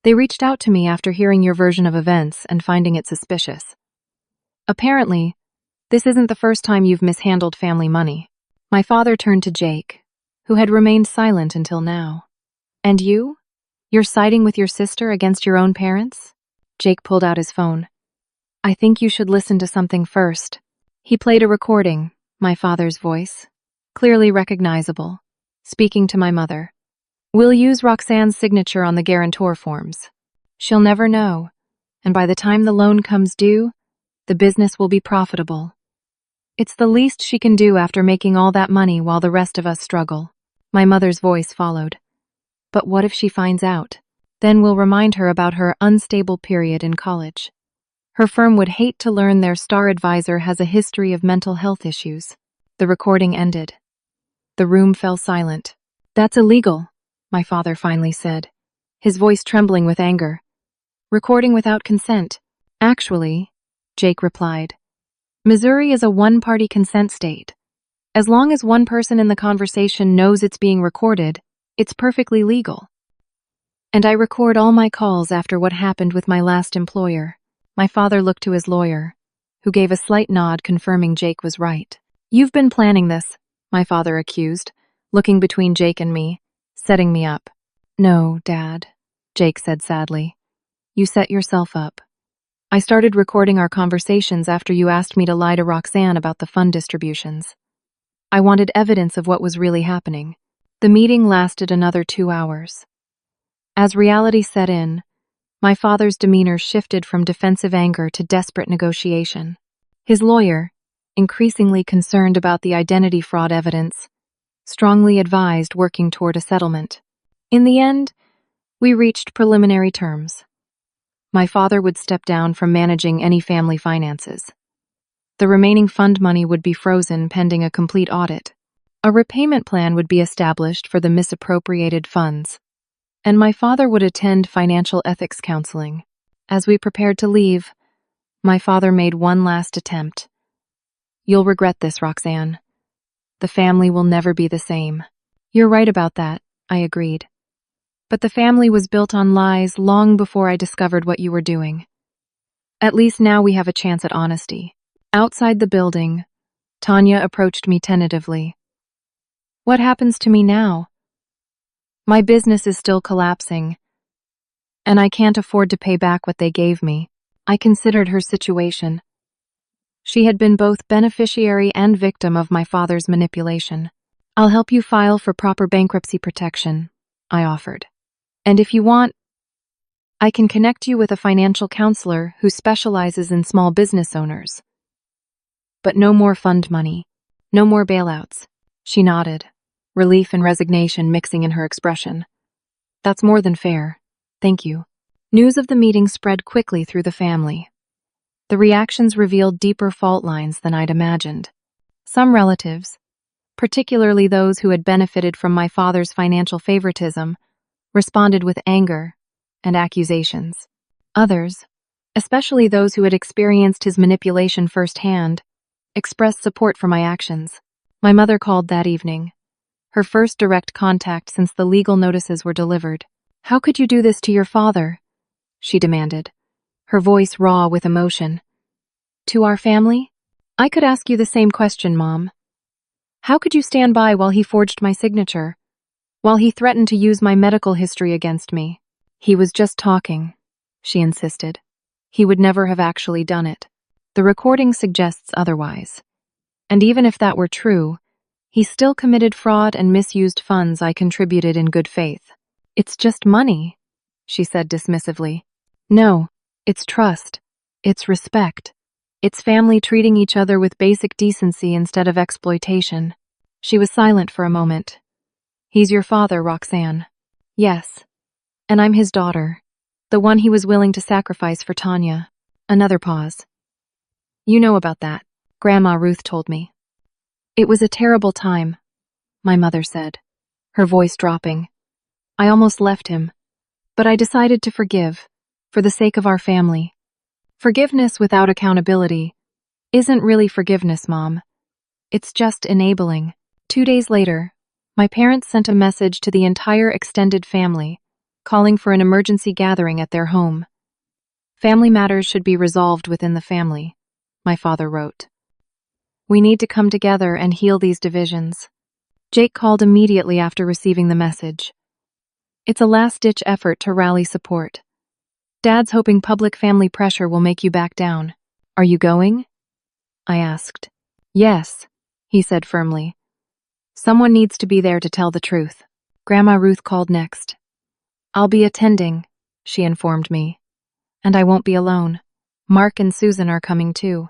They reached out to me after hearing your version of events and finding it suspicious. Apparently, this isn't the first time you've mishandled family money. My father turned to Jake, who had remained silent until now. And you? You're siding with your sister against your own parents? Jake pulled out his phone. I think you should listen to something first. He played a recording, my father's voice, clearly recognizable, speaking to my mother. We'll use Roxanne's signature on the guarantor forms. She'll never know, and by the time the loan comes due, the business will be profitable. It's the least she can do after making all that money while the rest of us struggle. My mother's voice followed. But what if she finds out? Then we'll remind her about her unstable period in college. Her firm would hate to learn their star advisor has a history of mental health issues. The recording ended. The room fell silent. That's illegal, my father finally said, his voice trembling with anger. Recording without consent. Actually, Jake replied, Missouri is a one-party consent state. As long as one person in the conversation knows it's being recorded, it's perfectly legal. And I record all my calls after what happened with my last employer. My father looked to his lawyer, who gave a slight nod confirming Jake was right. You've been planning this, my father accused, looking between Jake and me, setting me up. No, Dad, Jake said sadly. You set yourself up. I started recording our conversations after you asked me to lie to Roxanne about the fund distributions. I wanted evidence of what was really happening. The meeting lasted another 2 hours. As reality set in, my father's demeanor shifted from defensive anger to desperate negotiation. His lawyer, increasingly concerned about the identity fraud evidence, strongly advised working toward a settlement. In the end, we reached preliminary terms. My father would step down from managing any family finances. The remaining fund money would be frozen pending a complete audit. A repayment plan would be established for the misappropriated funds, and my father would attend financial ethics counseling. As we prepared to leave, my father made one last attempt. You'll regret this, Roxanne. The family will never be the same. You're right about that, I agreed. But the family was built on lies long before I discovered what you were doing. At least now we have a chance at honesty. Outside the building, Tanya approached me tentatively. What happens to me now? My business is still collapsing, and I can't afford to pay back what they gave me. I considered her situation. She had been both beneficiary and victim of my father's manipulation. I'll help you file for proper bankruptcy protection, I offered. And if you want, I can connect you with a financial counselor who specializes in small business owners. But no more fund money, no more bailouts. She nodded, relief and resignation mixing in her expression. That's more than fair. Thank you. News of the meeting spread quickly through the family. The reactions revealed deeper fault lines than I'd imagined. Some relatives, particularly those who had benefited from my father's financial favoritism, responded with anger and accusations. Others, especially those who had experienced his manipulation firsthand, expressed support for my actions. My mother called that evening, her first direct contact since the legal notices were delivered. How could you do this to your father? She demanded, her voice raw with emotion. To our family? I could ask you the same question, Mom. How could you stand by while he forged my signature? While he threatened to use my medical history against me? He was just talking, she insisted. He would never have actually done it. The recording suggests otherwise. And even if that were true, he still committed fraud and misused funds I contributed in good faith. It's just money, she said dismissively. No, it's trust. It's respect. It's family treating each other with basic decency instead of exploitation. She was silent for a moment. He's your father, Roxanne. Yes. And I'm his daughter. The one he was willing to sacrifice for Tanya. Another pause. You know about that, Grandma Ruth told me. It was a terrible time, my mother said, her voice dropping. I almost left him, but I decided to forgive, for the sake of our family. Forgiveness without accountability isn't really forgiveness, Mom. It's just enabling. 2 days later, my parents sent a message to the entire extended family, calling for an emergency gathering at their home. Family matters should be resolved within the family, my father wrote. We need to come together and heal these divisions. Jake called immediately after receiving the message. It's a last-ditch effort to rally support. Dad's hoping public family pressure will make you back down. Are you going? I asked. Yes, he said firmly. Someone needs to be there to tell the truth. Grandma Ruth called next. I'll be attending, she informed me. And I won't be alone. Mark and Susan are coming too.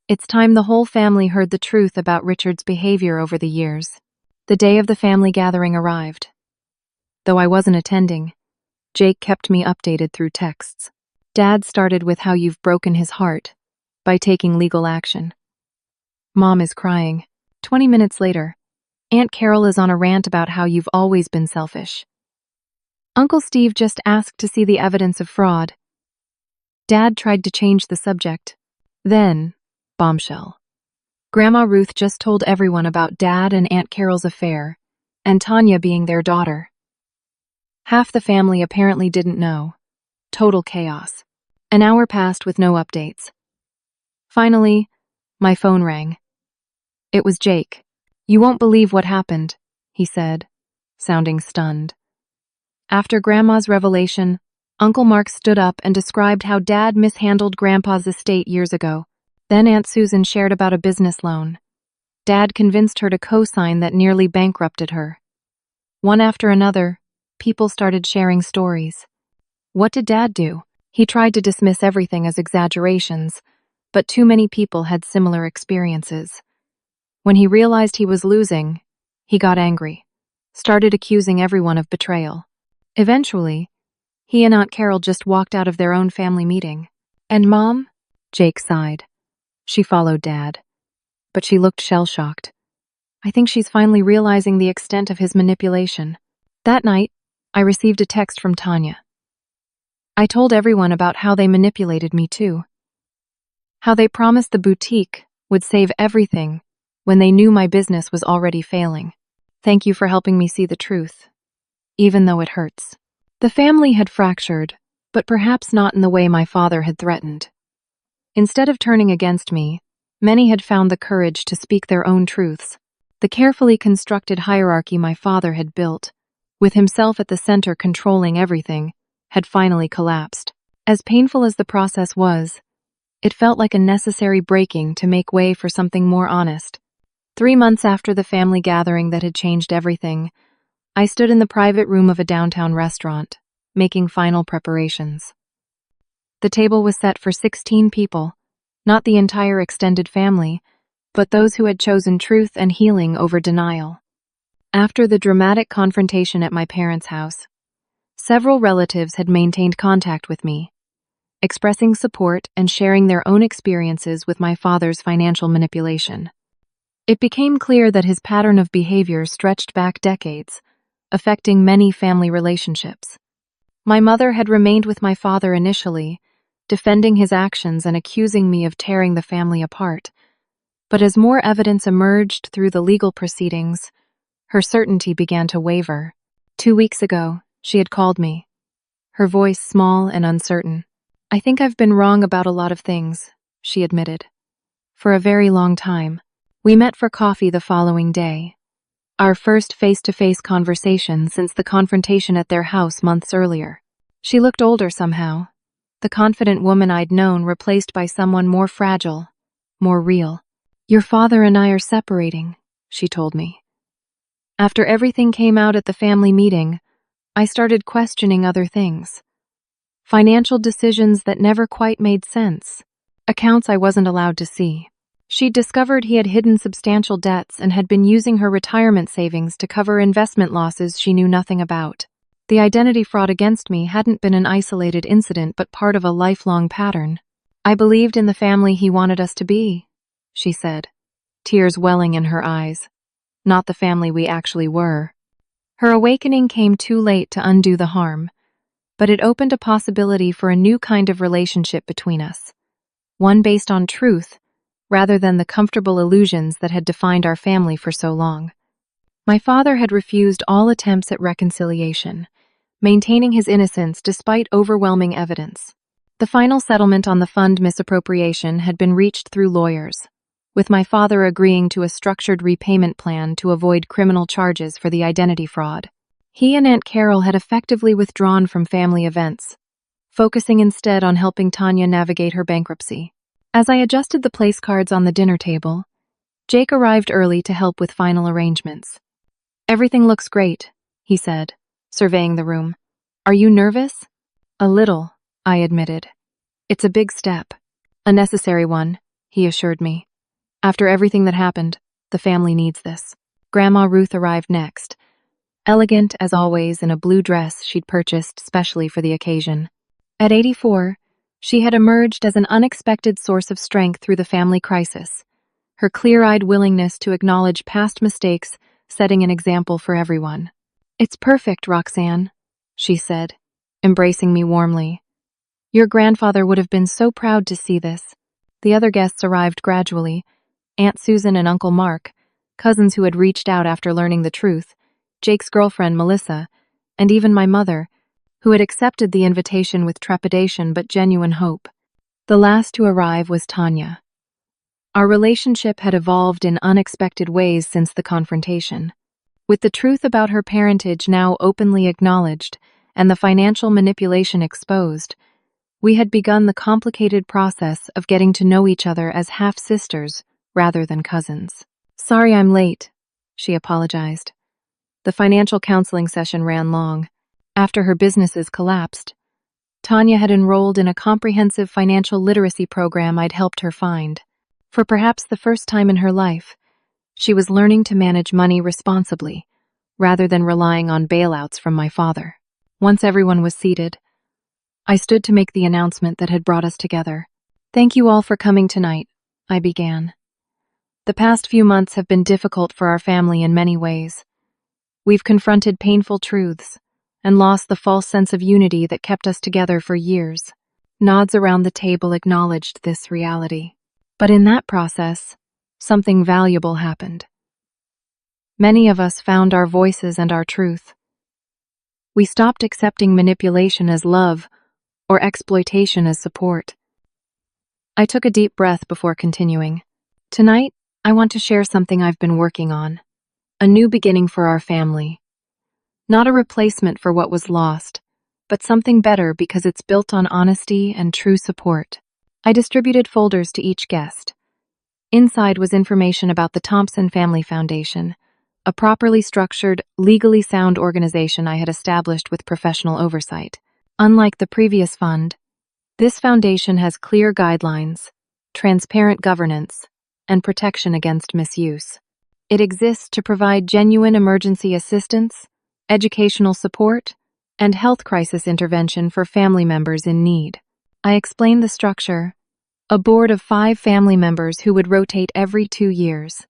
It's time the whole family heard the truth about Richard's behavior over the years. The day of the family gathering arrived. Though I wasn't attending, Jake kept me updated through texts. Dad started with how you've broken his heart by taking legal action. Mom is crying. 20 minutes later, Aunt Carol is on a rant about how you've always been selfish. Uncle Steve just asked to see the evidence of fraud. Dad tried to change the subject. Then, bombshell. Grandma Ruth just told everyone about Dad and Aunt Carol's affair, and Tanya being their daughter. Half the family apparently didn't know. Total chaos. An hour passed with no updates. Finally, my phone rang. It was Jake. You won't believe what happened, he said, sounding stunned. After Grandma's revelation, Uncle Mark stood up and described how Dad mishandled Grandpa's estate years ago. Then Aunt Susan shared about a business loan. Dad convinced her to co-sign that nearly bankrupted her. One after another, people started sharing stories. What did Dad do? He tried to dismiss everything as exaggerations, but too many people had similar experiences. When he realized he was losing, he got angry, started accusing everyone of betrayal. Eventually, he and Aunt Carol just walked out of their own family meeting. And Mom? Jake sighed. She followed Dad, but she looked shell-shocked. I think she's finally realizing the extent of his manipulation. That night, I received a text from Tanya. I told everyone about how they manipulated me too. How they promised the boutique would save everything when they knew my business was already failing. Thank you for helping me see the truth, even though it hurts. The family had fractured, but perhaps not in the way my father had threatened. Instead of turning against me, many had found the courage to speak their own truths. The carefully constructed hierarchy my father had built, with himself at the center controlling everything, had finally collapsed. As painful as the process was, it felt like a necessary breaking to make way for something more honest. 3 months after the family gathering that had changed everything, I stood in the private room of a downtown restaurant, making final preparations. The table was set for 16 people, not the entire extended family, but those who had chosen truth and healing over denial. After the dramatic confrontation at my parents' house, several relatives had maintained contact with me, expressing support and sharing their own experiences with my father's financial manipulation. It became clear that his pattern of behavior stretched back decades, affecting many family relationships. My mother had remained with my father initially, defending his actions and accusing me of tearing the family apart. But as more evidence emerged through the legal proceedings, her certainty began to waver. 2 weeks ago, she had called me, her voice small and uncertain. I think I've been wrong about a lot of things, she admitted. For a very long time. We met for coffee the following day. Our first face-to-face conversation since the confrontation at their house months earlier. She looked older somehow, the confident woman I'd known replaced by someone more fragile, more real. Your father and I are separating, she told me. After everything came out at the family meeting, I started questioning other things. Financial decisions that never quite made sense. Accounts I wasn't allowed to see. She'd discovered he had hidden substantial debts and had been using her retirement savings to cover investment losses she knew nothing about. The identity fraud against me hadn't been an isolated incident but part of a lifelong pattern. I believed in the family he wanted us to be, she said, tears welling in her eyes. Not the family we actually were. Her awakening came too late to undo the harm, but it opened a possibility for a new kind of relationship between us. One based on truth, rather than the comfortable illusions that had defined our family for so long. My father had refused all attempts at reconciliation, maintaining his innocence despite overwhelming evidence. The final settlement on the fund misappropriation had been reached through lawyers, with my father agreeing to a structured repayment plan to avoid criminal charges for the identity fraud. He and Aunt Carol had effectively withdrawn from family events, focusing instead on helping Tanya navigate her bankruptcy. As I adjusted the place cards on the dinner table, Jake arrived early to help with final arrangements. "Everything looks great," he said, surveying the room. "Are you nervous?" "A little," I admitted. "It's a big step." "A necessary one," he assured me. "After everything that happened, the family needs this." Grandma Ruth arrived next, elegant as always in a blue dress she'd purchased specially for the occasion. At 84, she had emerged as an unexpected source of strength through the family crisis, her clear-eyed willingness to acknowledge past mistakes setting an example for everyone. "It's perfect, Roxanne," she said, embracing me warmly. "Your grandfather would have been so proud to see this." The other guests arrived gradually, Aunt Susan and Uncle Mark, cousins who had reached out after learning the truth, Jake's girlfriend Melissa, and even my mother, who had accepted the invitation with trepidation but genuine hope. The last to arrive was Tanya. Our relationship had evolved in unexpected ways since the confrontation. With the truth about her parentage now openly acknowledged and the financial manipulation exposed, we had begun the complicated process of getting to know each other as half-sisters rather than cousins. "Sorry I'm late," she apologized. The financial counseling session ran long. After her businesses collapsed, Tanya had enrolled in a comprehensive financial literacy program I'd helped her find. For perhaps the first time in her life, she was learning to manage money responsibly, rather than relying on bailouts from my father. Once everyone was seated, I stood to make the announcement that had brought us together. "Thank you all for coming tonight," I began. "The past few months have been difficult for our family in many ways. We've confronted painful truths and lost the false sense of unity that kept us together for years." Nods around the table acknowledged this reality. But in that process, something valuable happened. Many of us found our voices and our truth. We stopped accepting manipulation as love or exploitation as support. I took a deep breath before continuing. "Tonight, I want to share something I've been working on. A new beginning for our family. Not a replacement for what was lost, but something better because it's built on honesty and true support." I distributed folders to each guest. Inside was information about the Thompson Family Foundation, a properly structured, legally sound organization I had established with professional oversight. Unlike the previous fund, this foundation has clear guidelines, transparent governance, and protection against misuse. It exists to provide genuine emergency assistance, educational support, and health crisis intervention for family members in need. I explained the structure: a board of 5 family members who would rotate every 2 years,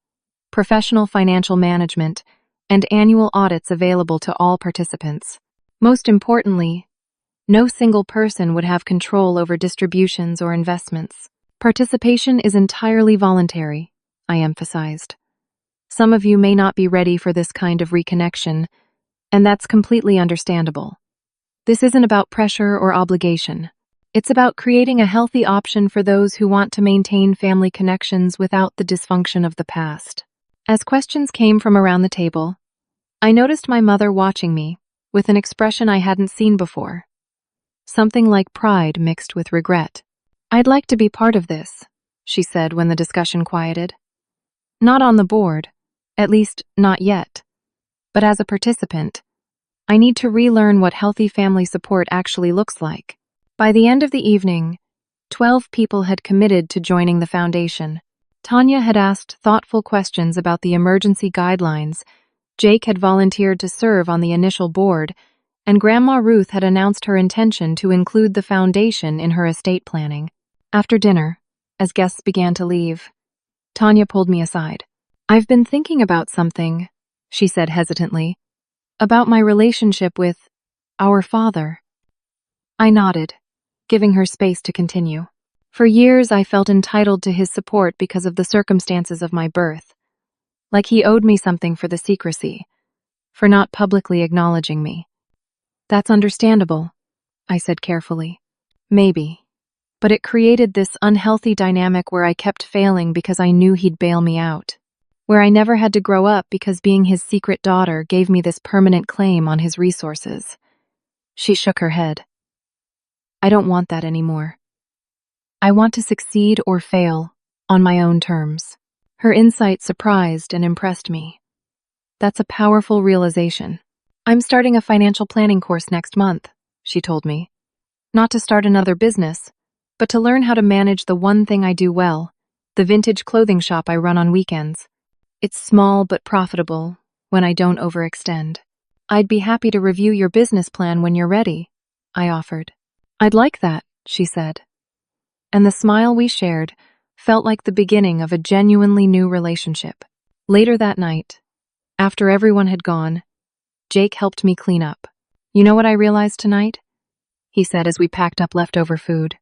professional financial management, and annual audits available to all participants. Most importantly, no single person would have control over distributions or investments. Participation is entirely voluntary, I emphasized. Some of you may not be ready for this kind of reconnection, and that's completely understandable. This isn't about pressure or obligation. It's about creating a healthy option for those who want to maintain family connections without the dysfunction of the past. As questions came from around the table, I noticed my mother watching me with an expression I hadn't seen before. Something like pride mixed with regret. "I'd like to be part of this," she said when the discussion quieted. "Not on the board, at least not yet, but as a participant, I need to relearn what healthy family support actually looks like." By the end of the evening, 12 people had committed to joining the foundation. Tanya had asked thoughtful questions about the emergency guidelines, Jake had volunteered to serve on the initial board, and Grandma Ruth had announced her intention to include the foundation in her estate planning. After dinner, as guests began to leave, Tanya pulled me aside. "I've been thinking about something," she said hesitantly, "about my relationship with our father." I nodded, giving her space to continue. For years, I felt entitled to his support because of the circumstances of my birth, like he owed me something for the secrecy, for not publicly acknowledging me. That's understandable, I said carefully. Maybe. But it created this unhealthy dynamic where I kept failing because I knew he'd bail me out. Where I never had to grow up because being his secret daughter gave me this permanent claim on his resources. She shook her head. I don't want that anymore. I want to succeed or fail on my own terms. Her insight surprised and impressed me. That's a powerful realization. I'm starting a financial planning course next month, she told me. Not to start another business, but to learn how to manage the one thing I do well, the vintage clothing shop I run on weekends. It's small but profitable when I don't overextend. I'd be happy to review your business plan when you're ready, I offered. I'd like that, she said. And the smile we shared felt like the beginning of a genuinely new relationship. Later that night, after everyone had gone, Jake helped me clean up. You know what I realized tonight? He said as we packed up leftover food.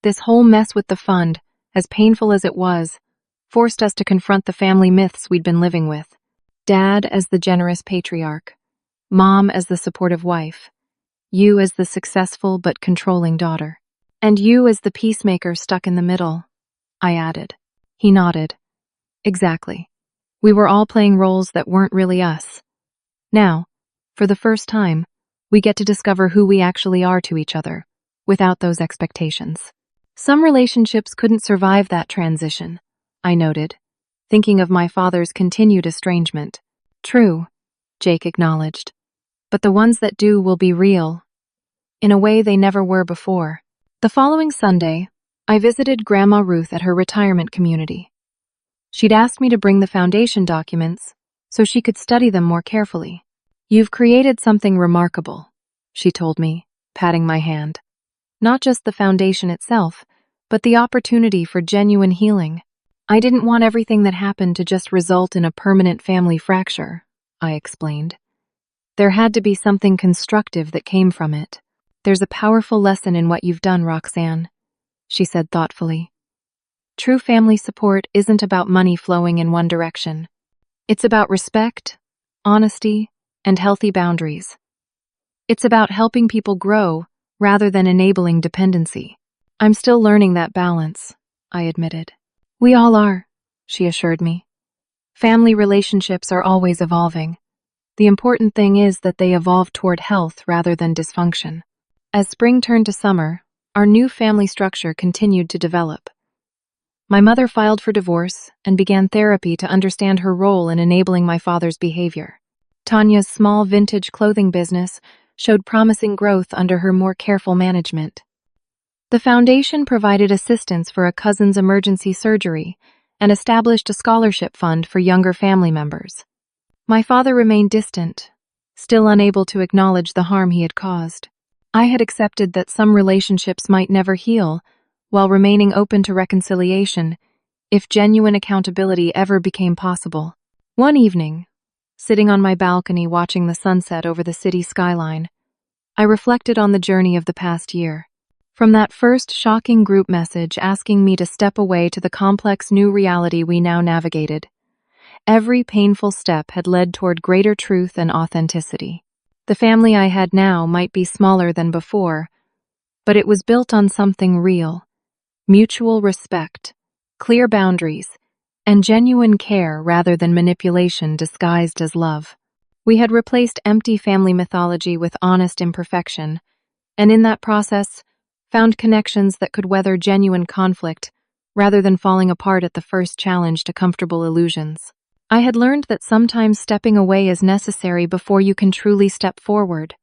This whole mess with the fund, as painful as it was, forced us to confront the family myths we'd been living with. Dad as the generous patriarch, Mom as the supportive wife, you as the successful but controlling daughter, and you as the peacemaker stuck in the middle, I added. He nodded. Exactly. We were all playing roles that weren't really us. Now, for the first time, we get to discover who we actually are to each other, without those expectations. Some relationships couldn't survive that transition, I noted, thinking of my father's continued estrangement. True, Jake acknowledged, but the ones that do will be real, in a way they never were before. The following Sunday, I visited Grandma Ruth at her retirement community. She'd asked me to bring the foundation documents so she could study them more carefully. You've created something remarkable, she told me, patting my hand. Not just the foundation itself, but the opportunity for genuine healing. I didn't want everything that happened to just result in a permanent family fracture, I explained. There had to be something constructive that came from it. There's a powerful lesson in what you've done, Roxanne, she said thoughtfully. True family support isn't about money flowing in one direction. It's about respect, honesty, and healthy boundaries. It's about helping people grow rather than enabling dependency. I'm still learning that balance, I admitted. We all are, she assured me. Family relationships are always evolving. The important thing is that they evolve toward health rather than dysfunction. As spring turned to summer, our new family structure continued to develop. My mother filed for divorce and began therapy to understand her role in enabling my father's behavior. Tanya's small vintage clothing business showed promising growth under her more careful management. The foundation provided assistance for a cousin's emergency surgery and established a scholarship fund for younger family members. My father remained distant, still unable to acknowledge the harm he had caused. I had accepted that some relationships might never heal, while remaining open to reconciliation if genuine accountability ever became possible. One evening, sitting on my balcony watching the sunset over the city skyline, I reflected on the journey of the past year. From that first shocking group message asking me to step away to the complex new reality we now navigated, every painful step had led toward greater truth and authenticity. The family I had now might be smaller than before, but it was built on something real: mutual respect, clear boundaries, and genuine care rather than manipulation disguised as love. We had replaced empty family mythology with honest imperfection, and in that process, found connections that could weather genuine conflict rather than falling apart at the first challenge to comfortable illusions. I had learned that sometimes stepping away is necessary before you can truly step forward,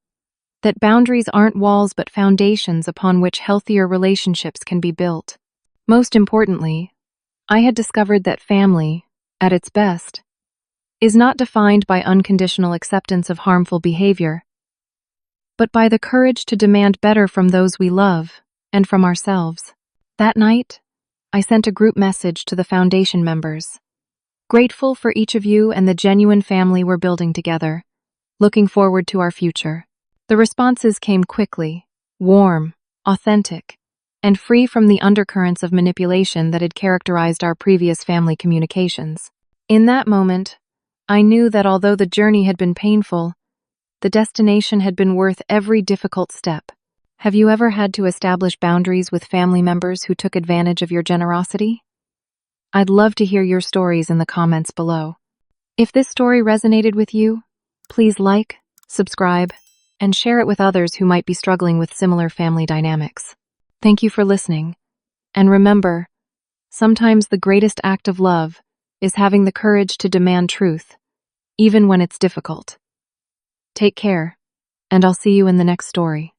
that boundaries aren't walls but foundations upon which healthier relationships can be built. Most importantly, I had discovered that family, at its best, is not defined by unconditional acceptance of harmful behavior, but by the courage to demand better from those we love and from ourselves. That night, I sent a group message to the foundation members. Grateful for each of you and the genuine family we're building together. Looking forward to our future. The responses came quickly, warm, authentic, and free from the undercurrents of manipulation that had characterized our previous family communications. In that moment, I knew that although the journey had been painful, The destination had been worth every difficult step. Have you ever had to establish boundaries with family members who took advantage of your generosity? I'd love to hear your stories in the comments below. If this story resonated with you, please like, subscribe, and share it with others who might be struggling with similar family dynamics. Thank you for listening. And remember, sometimes the greatest act of love is having the courage to demand truth, even when it's difficult. Take care, and I'll see you in the next story.